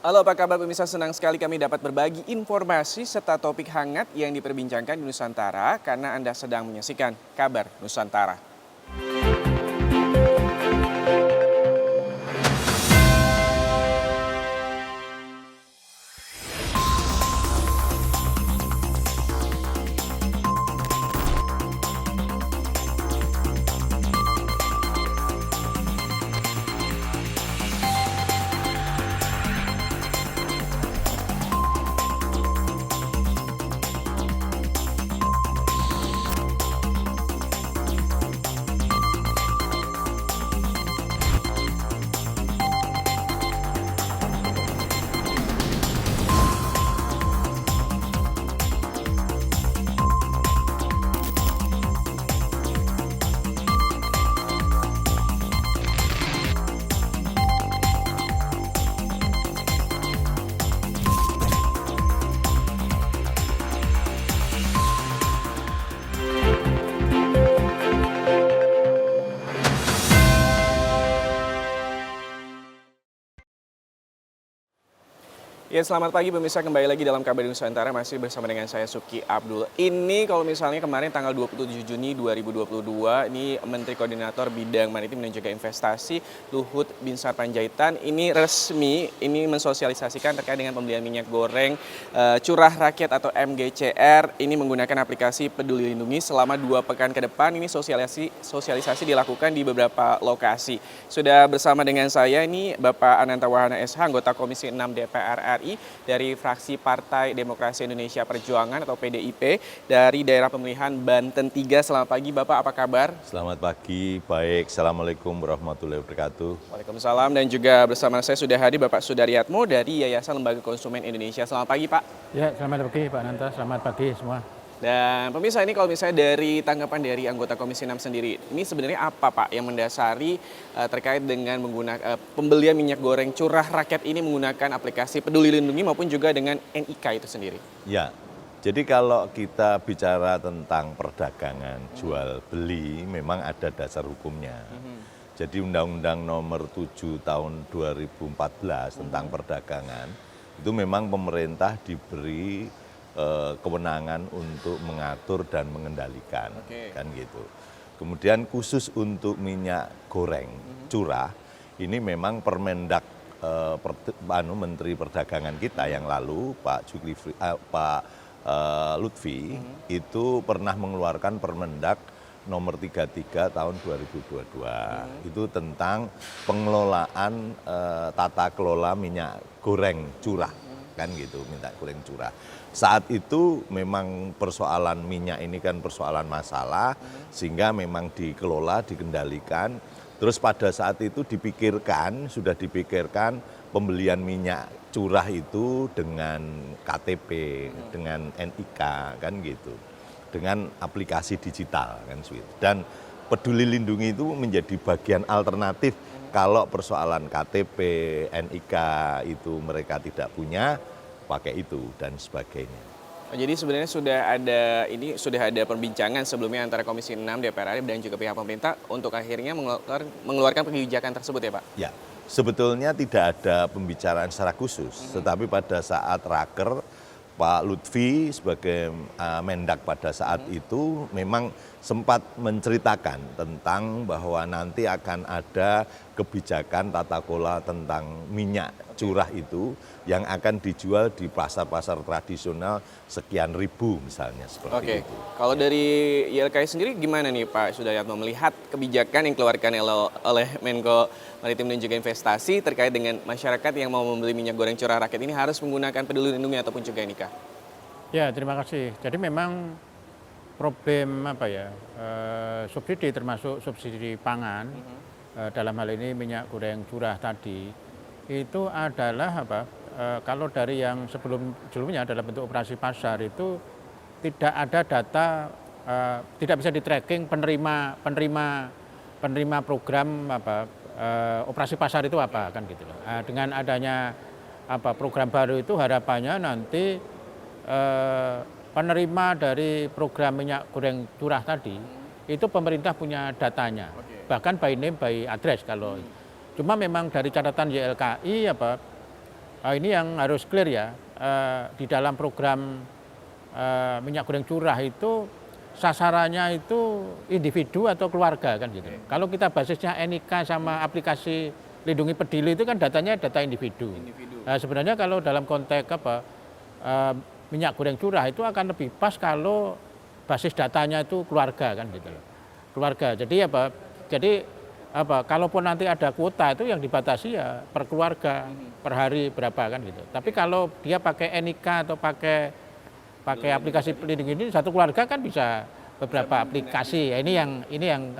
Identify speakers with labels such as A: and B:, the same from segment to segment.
A: Halo, apa kabar pemirsa? Senang sekali kami dapat berbagi informasi serta topik hangat yang diperbincangkan di Nusantara karena Anda sedang menyaksikan Kabar Nusantara. Ya, selamat pagi pemirsa, kembali lagi dalam Kabar Nusantara, masih bersama dengan saya Suki Abdul. Ini kalau misalnya kemarin tanggal 27 Juni 2022, ini Menteri Koordinator Bidang Maritim dan juga Investasi Luhut Binsar Panjaitan ini resmi mensosialisasikan terkait dengan pembelian minyak goreng curah rakyat atau MGCR ini menggunakan aplikasi Peduli Lindungi selama 2 pekan ke depan. Ini sosialisasi dilakukan di beberapa lokasi. Sudah bersama dengan saya ini Bapak Ananta Wahana SH, anggota Komisi 6 DPR RI dari fraksi Partai Demokrasi Indonesia Perjuangan atau PDIP dari daerah pemilihan Banten 3. Selamat pagi Bapak, apa kabar?
B: Selamat pagi, baik. Assalamualaikum warahmatullahi wabarakatuh.
A: Waalaikumsalam, dan juga bersama saya sudah hadir Bapak Sudaryatmo dari Yayasan Lembaga Konsumen Indonesia. Selamat pagi Pak.
C: Ya, selamat pagi Pak Nanta, selamat pagi semua.
A: Dan pemirsa, ini kalau misalnya dari tanggapan dari anggota Komisi 6 sendiri, ini sebenarnya apa Pak yang mendasari terkait dengan menggunakan pembelian minyak goreng curah rakyat ini menggunakan aplikasi Peduli Lindungi maupun juga dengan NIK itu sendiri?
B: Ya, jadi kalau kita bicara tentang perdagangan jual beli memang ada dasar hukumnya. Jadi Undang-Undang Nomor 7 Tahun 2014 tentang perdagangan itu memang pemerintah diberi kewenangan untuk mengatur dan mengendalikan, kan gitu. Kemudian khusus untuk minyak goreng curah, ini memang Permendak Menteri Perdagangan kita yang lalu, Pak Lutfi, itu pernah mengeluarkan Permendak Nomor 33 Tahun 2022. Itu tentang pengelolaan tata kelola minyak goreng curah, kan gitu, minyak goreng curah. Saat itu memang persoalan minyak ini kan persoalan masalah, sehingga memang dikelola, dikendalikan. Terus pada saat itu sudah dipikirkan pembelian minyak curah itu dengan KTP, dengan NIK, kan gitu. Dengan aplikasi digital, kan gitu. Dan Peduli Lindungi itu menjadi bagian alternatif kalau persoalan KTP, NIK itu mereka tidak punya, pakai itu dan sebagainya.
A: Jadi sebenarnya sudah ada perbincangan sebelumnya antara Komisi 6 DPR RI dan juga pihak pemerintah untuk akhirnya mengeluarkan kebijakan tersebut ya Pak?
B: Ya, sebetulnya tidak ada pembicaraan secara khusus, tetapi pada saat raker Pak Lutfi sebagai Mendak pada saat itu memang sempat menceritakan tentang bahwa nanti akan ada kebijakan tata kelola tentang minyak curah itu yang akan dijual di pasar-pasar tradisional sekian ribu misalnya seperti itu.
A: Kalau dari YLKI sendiri gimana nih Pak Sudaryatmo melihat kebijakan yang dikeluarkan oleh Menko Maritim dan juga Investasi terkait dengan masyarakat yang mau membeli minyak goreng curah rakyat ini harus menggunakan Peduli Lindungi ataupun juga NIK?
C: Ya, terima kasih. Jadi memang problem subsidi termasuk subsidi pangan dalam hal ini minyak goreng curah tadi itu adalah kalau dari yang sebelumnya dalam bentuk operasi pasar itu tidak ada data, tidak bisa di-tracking penerima program operasi pasar itu apa, kan gitu loh. Dengan adanya program baru itu harapannya nanti penerima dari program minyak goreng curah tadi itu pemerintah punya datanya, bahkan by name by address kalau. Cuma memang dari catatan YLKI Ini yang harus clear ya, di dalam program minyak goreng curah itu sasarannya itu individu atau keluarga kan gitu. Kalau kita basisnya NIK sama aplikasi Lindungi Peduli itu kan datanya data individu. Sebenarnya kalau dalam konteks minyak goreng curah itu akan lebih pas kalau basis datanya itu keluarga kan gitu loh. Keluarga. Jadi kalaupun nanti ada kuota itu yang dibatasi ya per keluarga, per hari berapa kan gitu. Tapi kalau dia pakai NIK atau pakai aplikasi pelindung ini, satu keluarga kan bisa beberapa aplikasi. Ini yang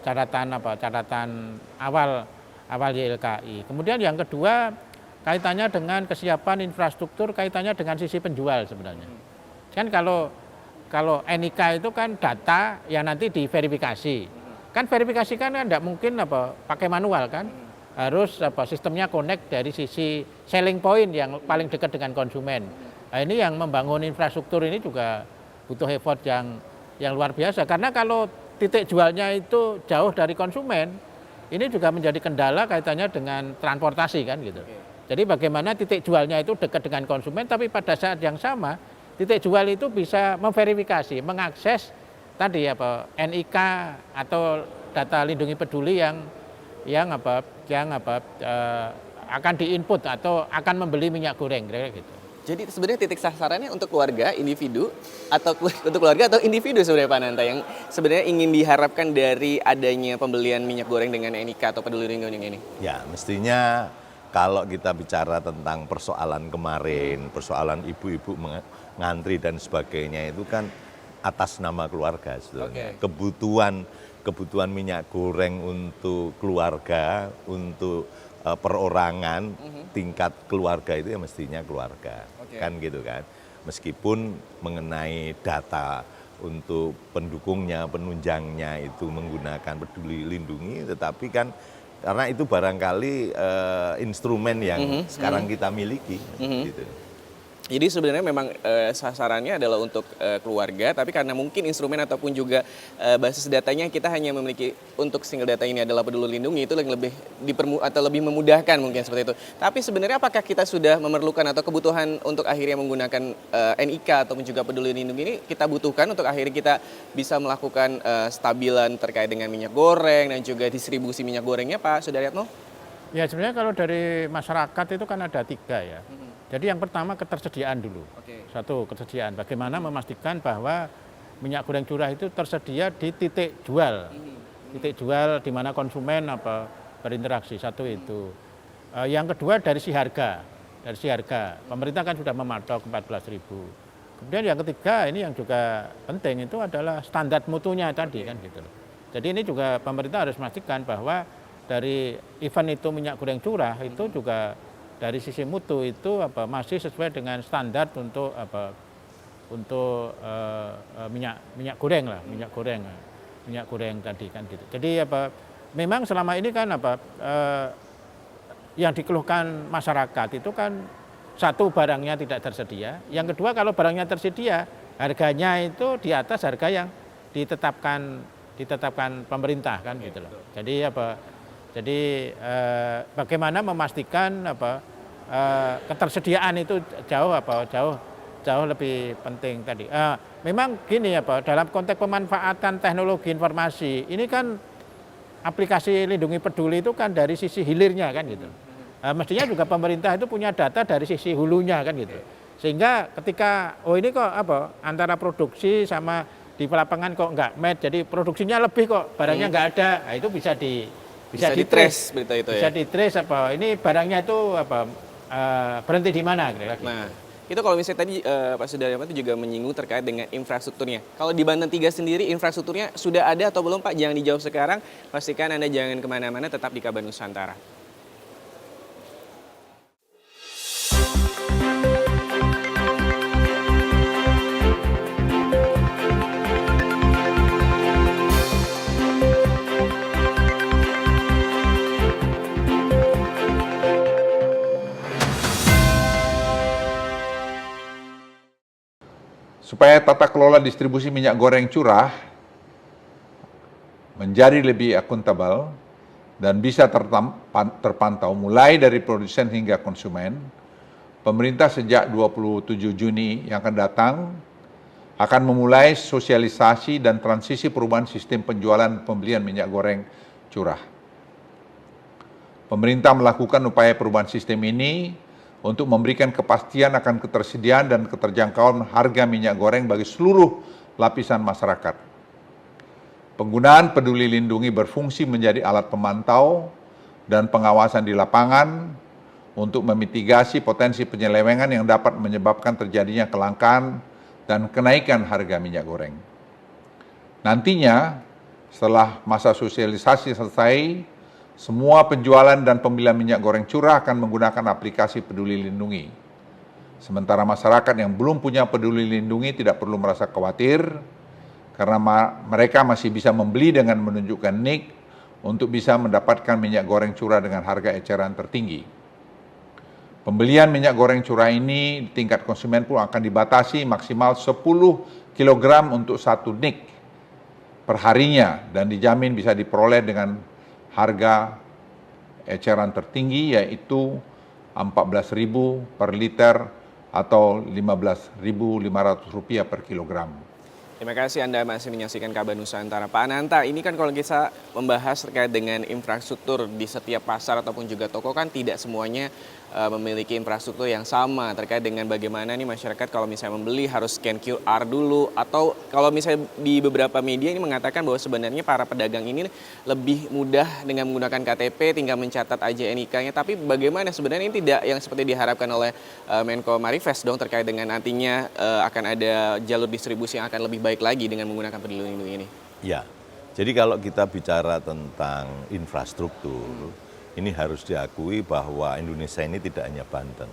C: catatan awal YLKI. Kemudian yang kedua kaitannya dengan kesiapan infrastruktur, kaitannya dengan sisi penjual sebenarnya. Kan kalau NIK itu kan data yang nanti diverifikasi. Kan verifikasi kan tidak mungkin pakai manual kan. Harus sistemnya connect dari sisi selling point yang paling dekat dengan konsumen. Nah, ini yang membangun infrastruktur ini juga butuh effort yang luar biasa. Karena kalau titik jualnya itu jauh dari konsumen, ini juga menjadi kendala kaitannya dengan transportasi kan gitu. Jadi bagaimana titik jualnya itu dekat dengan konsumen, tapi pada saat yang sama titik jual itu bisa memverifikasi, mengakses tadi NIK atau data Lindungi Peduli yang akan diinput atau akan membeli minyak goreng gitu.
A: Jadi sebenarnya titik sasarannya untuk keluarga, individu, atau untuk keluarga atau individu sebenarnya Pak Nanta yang sebenarnya ingin diharapkan dari adanya pembelian minyak goreng dengan NIK atau Peduli Lindungi ini?
B: Ya, mestinya kalau kita bicara tentang persoalan kemarin, persoalan ibu-ibu ngantri dan sebagainya itu kan atas nama keluarga sebetulnya. Kebutuhan minyak goreng untuk keluarga, untuk perorangan, tingkat keluarga itu ya mestinya keluarga, kan gitu kan. Meskipun mengenai data untuk pendukungnya, penunjangnya itu menggunakan Peduli Lindungi, tetapi kan karena itu barangkali instrumen yang sekarang kita miliki, gitu.
A: Jadi sebenarnya memang sasarannya adalah untuk keluarga, tapi karena mungkin instrumen ataupun juga basis datanya kita hanya memiliki untuk single data ini adalah Peduli Lindungi, itu yang lebih memudahkan mungkin seperti itu. Tapi sebenarnya apakah kita sudah memerlukan atau kebutuhan untuk akhirnya menggunakan NIK ataupun juga Peduli Lindungi ini kita butuhkan untuk akhirnya kita bisa melakukan stabilan terkait dengan minyak goreng dan juga distribusi minyak gorengnya, Pak Sudaryatmo?
C: Ya sebenarnya kalau dari masyarakat itu kan ada 3 ya. Jadi yang pertama ketersediaan dulu. Satu, ketersediaan. Bagaimana memastikan bahwa minyak goreng curah itu tersedia di titik jual. Titik jual di mana konsumen berinteraksi. Satu itu. Yang kedua dari si harga. Dari si harga. Pemerintah kan sudah mematok 14.000. Kemudian yang ketiga ini yang juga penting itu adalah standar mutunya tadi kan gitu. Jadi ini juga pemerintah harus memastikan bahwa dari event itu minyak goreng curah itu juga dari sisi mutu itu masih sesuai dengan standar untuk minyak goreng lah, minyak goreng tadi kan gitu. Jadi memang selama ini kan yang dikeluhkan masyarakat itu kan satu barangnya tidak tersedia, yang kedua kalau barangnya tersedia harganya itu di atas harga yang ditetapkan pemerintah kan gitu loh. Jadi bagaimana memastikan ketersediaan itu jauh lebih penting tadi. Memang gini dalam konteks pemanfaatan teknologi informasi ini kan aplikasi Lindungi Peduli itu kan dari sisi hilirnya kan gitu. Mestinya juga pemerintah itu punya data dari sisi hulunya kan gitu. Sehingga ketika ini kok antara produksi sama di lapangan kok nggak match, jadi produksinya lebih kok barangnya nggak ada, nah, itu bisa di-trace
A: berita itu
C: bisa
A: ya.
C: di-trace ini barangnya itu berhenti di mana kira-kira.
A: Nah, itu kalau misalnya tadi Pak Sudaryatmo itu juga menyinggung terkait dengan infrastrukturnya. Kalau di Banten 3 sendiri infrastrukturnya sudah ada atau belum Pak? Jangan dijawab sekarang, pastikan Anda jangan kemana-mana, tetap di Kabar Nusantara.
D: Supaya tata kelola distribusi minyak goreng curah menjadi lebih akuntabel, dan bisa terpantau mulai dari produsen hingga konsumen, pemerintah sejak 27 Juni yang akan datang akan memulai sosialisasi dan transisi perubahan sistem penjualan pembelian minyak goreng curah. Pemerintah melakukan upaya perubahan sistem ini untuk memberikan kepastian akan ketersediaan dan keterjangkauan harga minyak goreng bagi seluruh lapisan masyarakat. Penggunaan Peduli Lindungi berfungsi menjadi alat pemantau dan pengawasan di lapangan untuk memitigasi potensi penyelewengan yang dapat menyebabkan terjadinya kelangkaan dan kenaikan harga minyak goreng. Nantinya, setelah masa sosialisasi selesai, semua penjualan dan pembelian minyak goreng curah akan menggunakan aplikasi Peduli Lindungi. Sementara masyarakat yang belum punya Peduli Lindungi tidak perlu merasa khawatir, karena mereka masih bisa membeli dengan menunjukkan NIK untuk bisa mendapatkan minyak goreng curah dengan harga eceran tertinggi. Pembelian minyak goreng curah ini di tingkat konsumen pun akan dibatasi maksimal 10 kg untuk 1 NIK per harinya dan dijamin bisa diperoleh dengan harga eceran tertinggi yaitu Rp14.000 per liter atau Rp15.500 per kilogram.
A: Terima kasih Anda masih menyaksikan Kabar Nusantara. Pak Ananta, ini kan kalau kita membahas terkait dengan infrastruktur di setiap pasar ataupun juga toko kan tidak semuanya memiliki infrastruktur yang sama terkait dengan bagaimana nih masyarakat kalau misalnya membeli harus scan QR dulu, atau kalau misalnya di beberapa media ini mengatakan bahwa sebenarnya para pedagang ini lebih mudah dengan menggunakan KTP, tinggal mencatat aja NIK-nya. Tapi bagaimana sebenarnya ini tidak yang seperti diharapkan oleh Menko Marifest dong terkait dengan nantinya akan ada jalur distribusi yang akan lebih baik lagi dengan menggunakan Peduli Lindungi ini?
B: Ya, jadi kalau kita bicara tentang infrastruktur, ini harus diakui bahwa Indonesia ini tidak hanya Banten.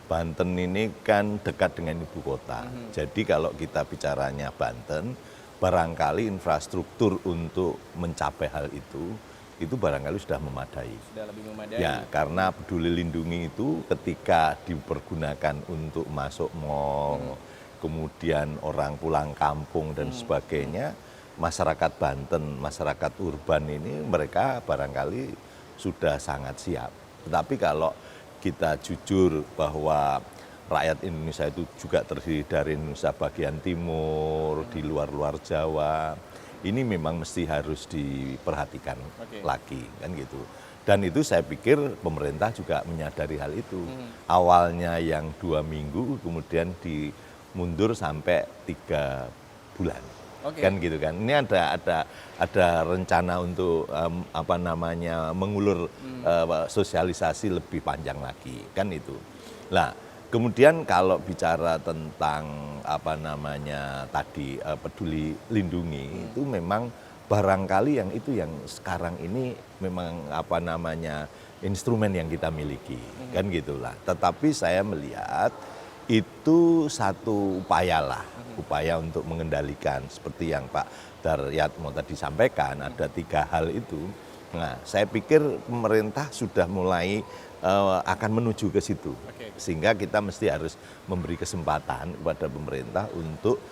B: Banten ini kan dekat dengan ibu kota. Jadi kalau kita bicaranya Banten, barangkali infrastruktur untuk mencapai hal itu barangkali sudah memadai.
A: Sudah lebih memadai.
B: Ya, karena Peduli Lindungi itu ketika dipergunakan untuk masuk mal, kemudian orang pulang kampung dan sebagainya, masyarakat Banten, masyarakat urban ini mereka barangkali sudah sangat siap. Tetapi kalau kita jujur bahwa rakyat Indonesia itu juga terdiri dari Indonesia bagian timur, di luar-luar Jawa, ini memang mesti harus diperhatikan lagi, kan gitu. Dan itu saya pikir pemerintah juga menyadari hal itu. Awalnya yang 2 minggu, kemudian mundur sampai 3 bulan. Kan gitu kan. Ini ada rencana untuk mengulur sosialisasi lebih panjang lagi, kan itu. Nah, kemudian kalau bicara tentang tadi Peduli Lindungi itu memang barangkali yang sekarang ini memang instrumen yang kita miliki, kan gitulah. Tetapi saya melihat itu satu upaya untuk mengendalikan seperti yang Pak Daryatmo tadi sampaikan, ada 3 hal itu. Nah, saya pikir pemerintah sudah mulai akan menuju ke situ, sehingga kita mesti harus memberi kesempatan kepada pemerintah untuk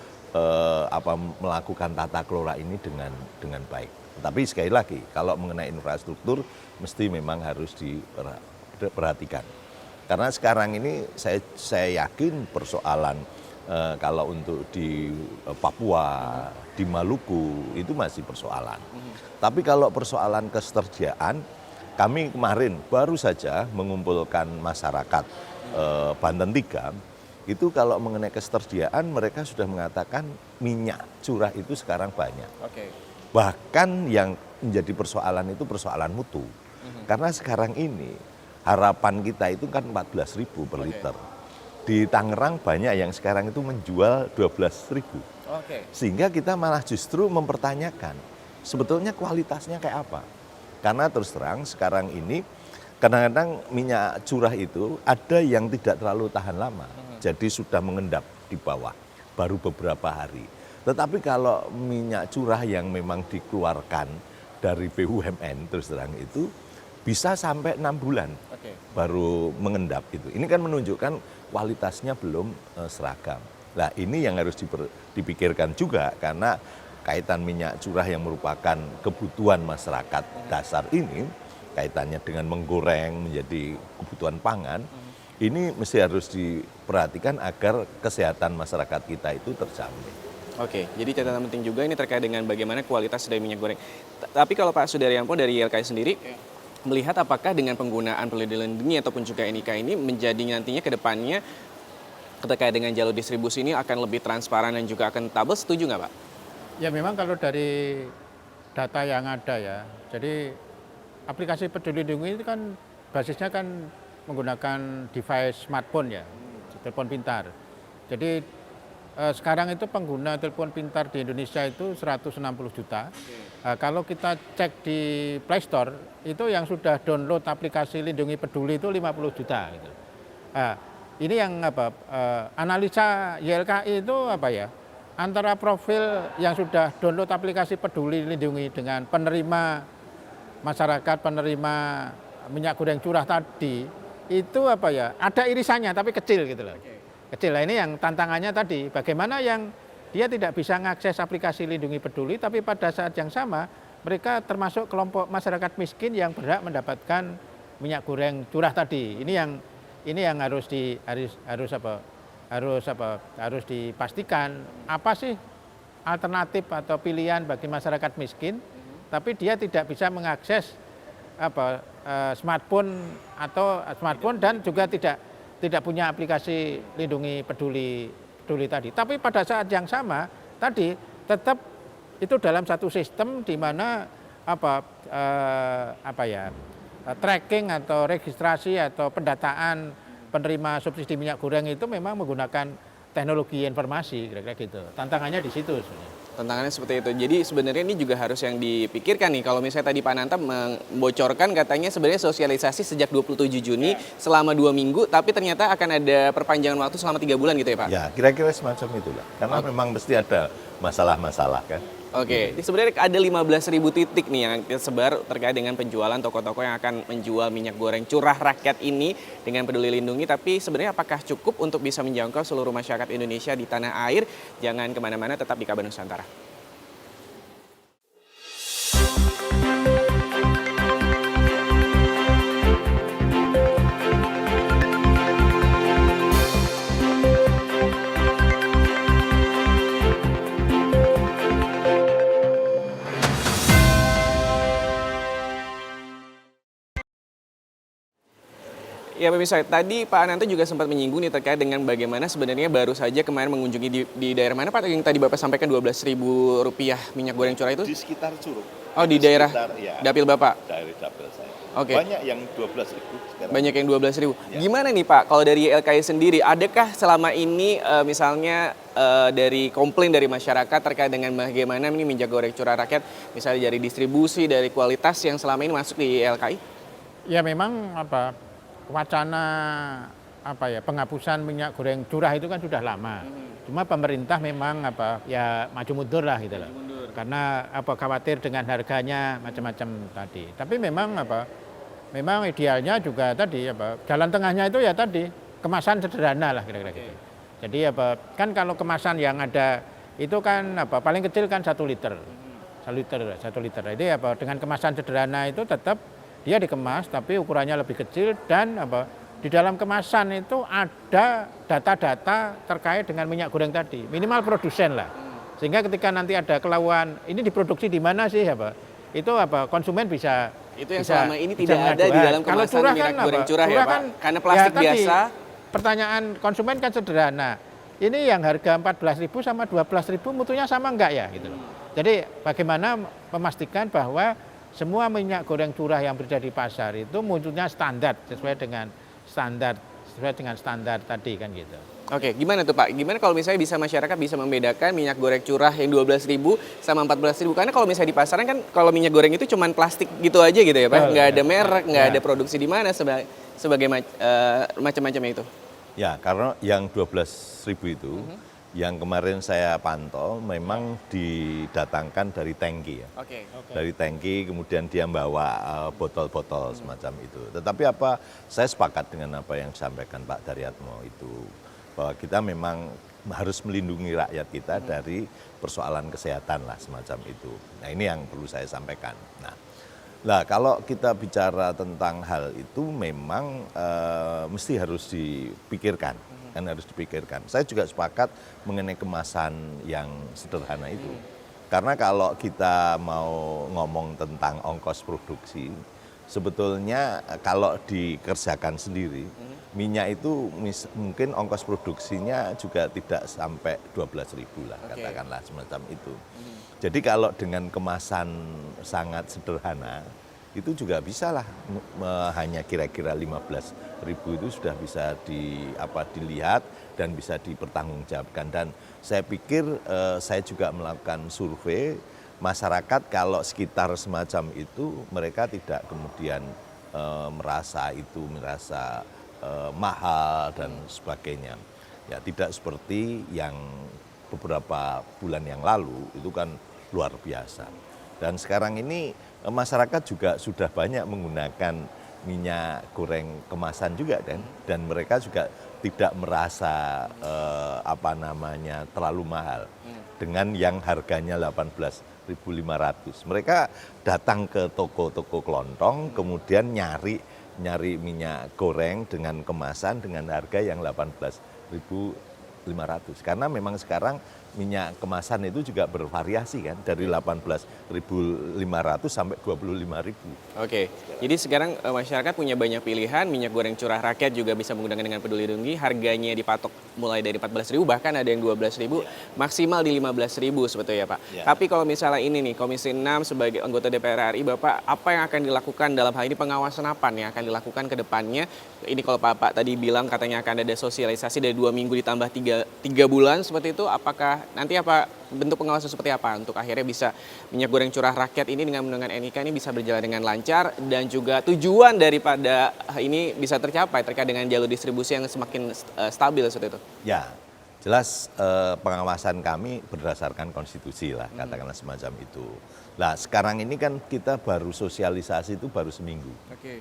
B: melakukan tata kelola ini dengan baik. Tapi sekali lagi, kalau mengenai infrastruktur mesti memang harus diperhatikan. Karena sekarang ini saya yakin persoalan kalau untuk di Papua, di Maluku itu masih persoalan. Tapi kalau persoalan ketersediaan, kami kemarin baru saja mengumpulkan masyarakat Banten 3, itu kalau mengenai ketersediaan mereka sudah mengatakan minyak curah itu sekarang banyak. Bahkan yang menjadi persoalan itu persoalan mutu. Karena sekarang ini harapan kita itu kan 14.000 per liter. Di Tangerang banyak yang sekarang itu menjual 12.000. Sehingga kita malah justru mempertanyakan sebetulnya kualitasnya kayak apa. Karena terus terang sekarang ini kadang-kadang minyak curah itu ada yang tidak terlalu tahan lama. Jadi sudah mengendap di bawah baru beberapa hari. Tetapi kalau minyak curah yang memang dikeluarkan dari BUMN terus terang itu bisa sampai 6 bulan baru mengendap itu. Ini kan menunjukkan kualitasnya belum seragam. Nah, ini yang harus dipikirkan juga karena kaitan minyak curah yang merupakan kebutuhan masyarakat dasar ini kaitannya dengan menggoreng menjadi kebutuhan pangan, ini mesti harus diperhatikan agar kesehatan masyarakat kita itu terjamin.
A: Oke, jadi catatan penting juga ini terkait dengan bagaimana kualitas dari minyak goreng. Tapi kalau Pak Sudaryanto dari YLKI sendiri, melihat apakah dengan penggunaan peduli lindungi ataupun juga NIK ini menjadi nantinya ke depannya terkait dengan jalur distribusi ini akan lebih transparan dan juga akan tabel, setuju nggak Pak?
C: Ya memang kalau dari data yang ada ya, jadi aplikasi Peduli Lindungi itu kan basisnya kan menggunakan device smartphone ya, telepon pintar. Jadi sekarang itu pengguna telepon pintar di Indonesia itu 160 juta. Kalau kita cek di Play Store, itu yang sudah download aplikasi Lindungi Peduli itu 50 juta. Gitu. Ini yang analisa YLKI itu antara profil yang sudah download aplikasi Peduli Lindungi dengan penerima masyarakat, penerima minyak goreng curah tadi, itu ada irisannya tapi kecil gitu loh. Kecil. Nah, ini yang tantangannya tadi, bagaimana yang dia tidak bisa mengakses aplikasi Lindungi Peduli, tapi pada saat yang sama mereka termasuk kelompok masyarakat miskin yang berhak mendapatkan minyak goreng curah tadi. Ini yang harus dipastikan apa sih alternatif atau pilihan bagi masyarakat miskin, tapi dia tidak bisa mengakses smartphone dan juga tidak punya aplikasi Lindungi Peduli tadi. Tapi pada saat yang sama tadi tetap itu dalam satu sistem di mana tracking atau registrasi atau pendataan penerima subsidi minyak goreng itu memang menggunakan teknologi informasi, kira-kira gitu. Tantangannya di situ sebenarnya.
A: Tantangannya seperti itu. Jadi sebenarnya ini juga harus yang dipikirkan nih. Kalau misalnya tadi Pak Nanta membocorkan katanya sebenarnya sosialisasi sejak 27 Juni selama 2 minggu, tapi ternyata akan ada perpanjangan waktu selama 3 bulan gitu ya Pak?
B: Ya, kira-kira semacam itulah. Karena memang mesti ada masalah-masalah kan.
A: Oke, sebenarnya ada 15.000 titik nih yang tersebar terkait dengan penjualan toko-toko yang akan menjual minyak goreng curah rakyat ini dengan Peduli Lindungi. Tapi sebenarnya apakah cukup untuk bisa menjangkau seluruh masyarakat Indonesia di tanah air? Jangan kemana-mana, tetap di Kabar Nusantara. Ya pemirsa, tadi Pak Ananto juga sempat menyinggung nih terkait dengan bagaimana sebenarnya baru saja kemarin mengunjungi di daerah mana Pak yang tadi Bapak sampaikan Rp12.000 minyak goreng curah itu?
B: Di sekitar Curug.
A: Oh di daerah
B: ya,
A: dapil Bapak?
B: Dari dapil saya.
A: Oke.
B: Banyak yang 12.000 sekarang.
A: Banyak yang 12.000.
B: Ya.
A: Gimana nih Pak, kalau dari YLKI sendiri, adakah selama ini misalnya dari komplain dari masyarakat terkait dengan bagaimana ini minyak goreng curah rakyat, misalnya dari distribusi, dari kualitas yang selama ini masuk di YLKI?
C: Ya memang wacana penghapusan minyak goreng curah itu kan sudah lama. Cuma pemerintah memang maju mundur lah gitu loh. Karena khawatir dengan harganya macam-macam tadi. Tapi memang memang idealnya juga tadi jalan tengahnya itu ya tadi kemasan sederhana lah kira-kira gitu. Jadi kan kalau kemasan yang ada itu kan paling kecil kan 1 liter. 1 liter. Jadi dengan kemasan sederhana itu tetap dia dikemas tapi ukurannya lebih kecil dan di dalam kemasan itu ada data-data terkait dengan minyak goreng tadi, minimal produsen lah. Sehingga ketika nanti ada kelawan ini diproduksi di mana sih itu konsumen bisa
A: itu yang selama ini tidak ada di dalam kemasan minyak goreng curah ya Pak? Karena plastik
C: ya,
A: biasa.
C: Pertanyaan konsumen kan sederhana. Ini yang harga 14.000 sama 12.000 mutunya sama enggak ya gitu loh. Jadi bagaimana memastikan bahwa semua minyak goreng curah yang berada di pasar itu mutunya standar sesuai dengan standar tadi kan gitu.
A: Oke, gimana tuh Pak? Gimana kalau misalnya masyarakat bisa membedakan minyak goreng curah yang 12.000 sama 14.000? Karena kalau misalnya di pasaran kan kalau minyak goreng itu cuma plastik gitu aja gitu ya Pak? Nggak ada merek, nggak ada produksi di mana sebagai macam-macamnya itu.
B: Ya, karena yang 12.000 itu yang kemarin saya pantau memang didatangkan dari tangki ya.
A: Oke.
B: Dari tangki kemudian dia membawa botol-botol semacam itu. Tetapi saya sepakat dengan apa yang disampaikan Pak Daryatmo itu bahwa kita memang harus melindungi rakyat kita dari persoalan kesehatan lah semacam itu. Nah, ini yang perlu saya sampaikan. Nah, Nah, kalau kita bicara tentang hal itu memang mesti harus dipikirkan, kan harus dipikirkan. Saya juga sepakat mengenai kemasan yang sederhana itu. Karena kalau kita mau ngomong tentang ongkos produksi, sebetulnya kalau dikerjakan sendiri, minyak itu mungkin ongkos produksinya juga tidak sampai 12.000 lah, katakanlah semacam itu. Jadi kalau dengan kemasan sangat sederhana, itu juga bisa lah hanya kira-kira 15.000 itu sudah bisa dilihat dan bisa dipertanggungjawabkan. Dan saya pikir saya juga melakukan survei masyarakat kalau sekitar semacam itu mereka tidak kemudian merasa mahal dan sebagainya. Ya tidak seperti yang beberapa bulan yang lalu itu kan luar biasa. Dan sekarang ini masyarakat juga sudah banyak menggunakan minyak goreng kemasan juga dan mereka juga tidak merasa terlalu mahal dengan yang harganya 18.500. Mereka datang ke toko-toko kelontong kemudian nyari minyak goreng dengan kemasan dengan harga yang 18.500 karena memang sekarang minyak kemasan itu juga bervariasi kan dari 18.500 sampai 25.000.
A: Oke, jadi sekarang masyarakat punya banyak pilihan, minyak goreng curah rakyat juga bisa menggunakan dengan Peduli Lindungi, harganya dipatok mulai dari 14.000 bahkan ada yang 12.000, maksimal di 15.000 sebetulnya Pak. Ya. Tapi kalau misalnya ini nih Komisi 6 sebagai anggota DPR RI, Bapak apa yang akan dilakukan dalam hal ini, pengawasan apa nih yang akan dilakukan ke depannya? Ini kalau Pak tadi bilang katanya akan ada sosialisasi dari 2 minggu ditambah 3 bulan seperti itu, apakah nanti bentuk pengawasan seperti apa untuk akhirnya bisa minyak goreng curah rakyat ini dengan menggunakan NIK ini bisa berjalan dengan lancar dan juga tujuan daripada ini bisa tercapai terkait dengan jalur distribusi yang semakin stabil seperti itu?
B: Ya, jelas pengawasan kami berdasarkan konstitusi lah, katakanlah semacam itu. Nah sekarang ini kan kita baru sosialisasi itu baru seminggu,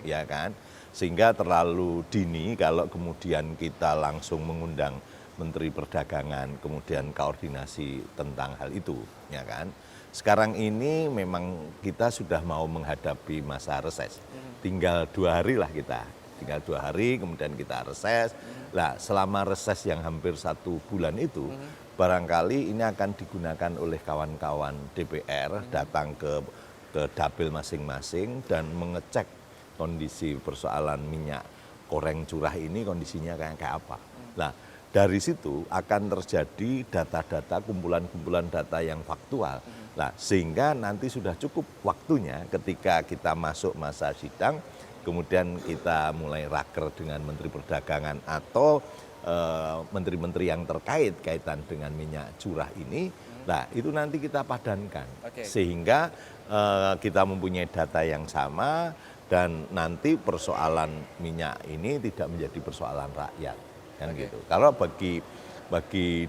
B: ya kan? Sehingga terlalu dini kalau kemudian kita langsung mengundang Menteri Perdagangan, kemudian koordinasi tentang hal itu, ya kan? Sekarang ini memang kita sudah mau menghadapi masa reses, tinggal 2 hari lah kita, tinggal 2 hari kemudian kita reses. Nah, selama reses yang hampir 1 bulan itu, barangkali ini akan digunakan oleh kawan-kawan DPR datang ke dapil masing-masing dan mengecek kondisi persoalan minyak goreng curah ini kondisinya kayak apa. Nah, dari situ akan terjadi data-data, kumpulan-kumpulan data yang faktual. Nah, sehingga nanti sudah cukup waktunya ketika kita masuk masa sidang, kemudian kita mulai raker dengan Menteri Perdagangan atau menteri-menteri yang terkait kaitan dengan minyak curah ini. Nah, itu nanti kita padankan. Sehingga kita mempunyai data yang sama dan nanti persoalan minyak ini tidak menjadi persoalan rakyat. Kan gitu. Kalau bagi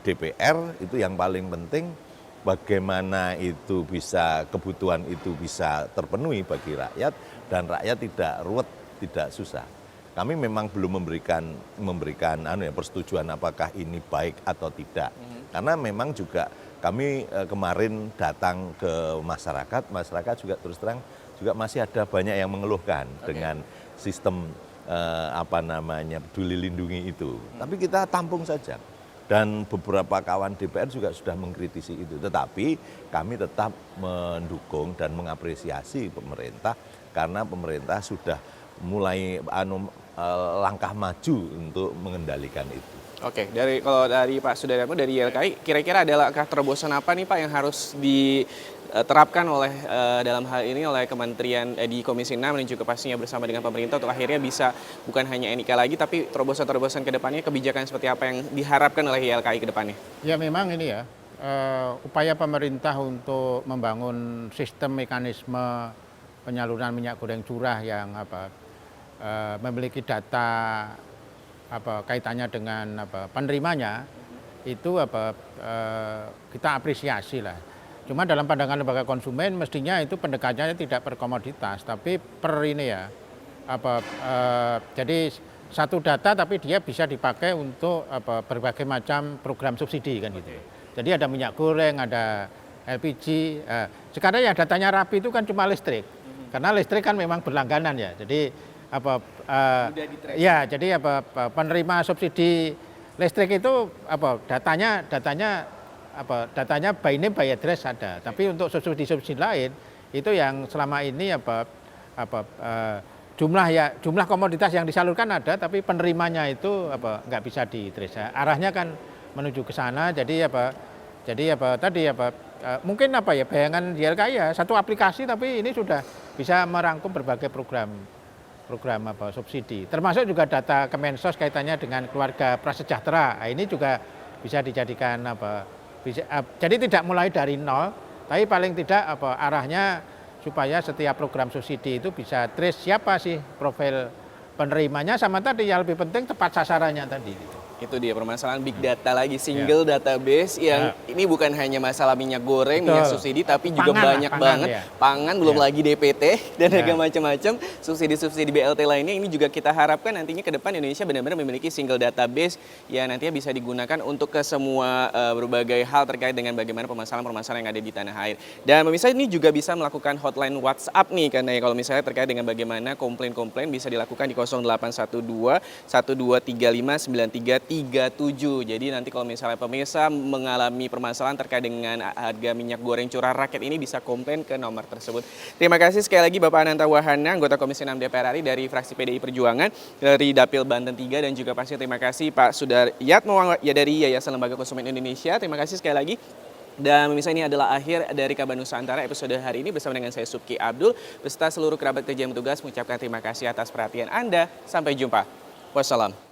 B: DPR itu yang paling penting bagaimana itu bisa kebutuhan itu bisa terpenuhi bagi rakyat dan rakyat tidak ruwet, tidak susah. Kami memang belum memberikan persetujuan apakah ini baik atau tidak. Karena memang juga kami kemarin datang ke masyarakat juga terus terang juga masih ada banyak yang mengeluhkan dengan sistem Peduli Lindungi itu. Tapi kita tampung saja. Dan beberapa kawan DPR juga sudah mengkritisi itu. Tetapi kami tetap mendukung dan mengapresiasi pemerintah karena pemerintah sudah mulai langkah maju untuk mengendalikan itu.
A: Oke, kalau dari Pak Sudarmo dari YLKI, kira-kira ada langkah terobosan apa nih Pak yang harus diterapkan oleh dalam hal ini oleh Kementerian di Komisi 6 dan juga pastinya bersama dengan pemerintah untuk akhirnya bisa bukan hanya NIK lagi tapi terobosan-terobosan ke depannya, kebijakan seperti apa yang diharapkan oleh YLKI ke depannya? Ya
C: memang ini ya, upaya pemerintah untuk membangun sistem mekanisme penyaluran minyak goreng curah yang memiliki data kaitannya dengan penerimanya itu kita apresiasi lah. Cuma dalam pandangan lembaga konsumen mestinya itu pendekatannya tidak per komoditas tapi per ini ya jadi satu data tapi dia bisa dipakai untuk berbagai macam program subsidi kan gitu. Jadi ada minyak goreng, ada LPG. Sekarang yang datanya rapi itu kan cuma listrik. Karena listrik kan memang berlangganan ya. Jadi ya jadi penerima subsidi listrik itu datanya by name by address ada. Tapi untuk subsidi lain itu yang selama ini jumlah komoditas yang disalurkan ada, tapi penerimanya itu nggak bisa di-trace. Arahnya kan menuju ke sana. Mungkin bayangan YLKI ya satu aplikasi, tapi ini sudah bisa merangkum berbagai program subsidi. Termasuk juga data Kemensos kaitannya dengan keluarga prasejahtera. Nah, ini juga bisa dijadikan jadi tidak mulai dari nol, tapi paling tidak arahnya supaya setiap program subsidi itu bisa trace siapa sih profil penerimanya, sama tadi yang lebih penting tepat sasarannya tadi.
A: Itu dia permasalahan big data lagi, single database yang ini bukan hanya masalah minyak goreng, minyak subsidi, tapi juga banyak banget pangan, belum lagi DPT dan harga macam-macam, subsidi-subsidi BLT lainnya. Ini juga kita harapkan nantinya ke depan Indonesia benar-benar memiliki single database yang nantinya bisa digunakan untuk ke semua berbagai hal terkait dengan bagaimana permasalahan-permasalahan yang ada di tanah air. Dan pemirsa ini juga bisa melakukan hotline WhatsApp nih, karena ya kalau misalnya terkait dengan bagaimana komplain-komplain bisa dilakukan di 0812 1235 9337. Jadi nanti kalau misalnya pemirsa mengalami permasalahan terkait dengan harga minyak goreng curah rakyat ini bisa komplain ke nomor tersebut. Terima kasih sekali lagi Bapak Ananta Wahana, anggota Komisi 6 DPR RI dari fraksi PDI Perjuangan dari Dapil Banten 3, dan juga pasti terima kasih Pak Sudaryatmo dari Yayasan Lembaga Konsumen Indonesia. Terima kasih sekali lagi. Dan pemirsa, ini adalah akhir dari Kabar Nusantara episode hari ini bersama dengan saya Subki Abdul beserta seluruh kerabat kerja yang bertugas mengucapkan terima kasih atas perhatian Anda. Sampai jumpa. Wassalam.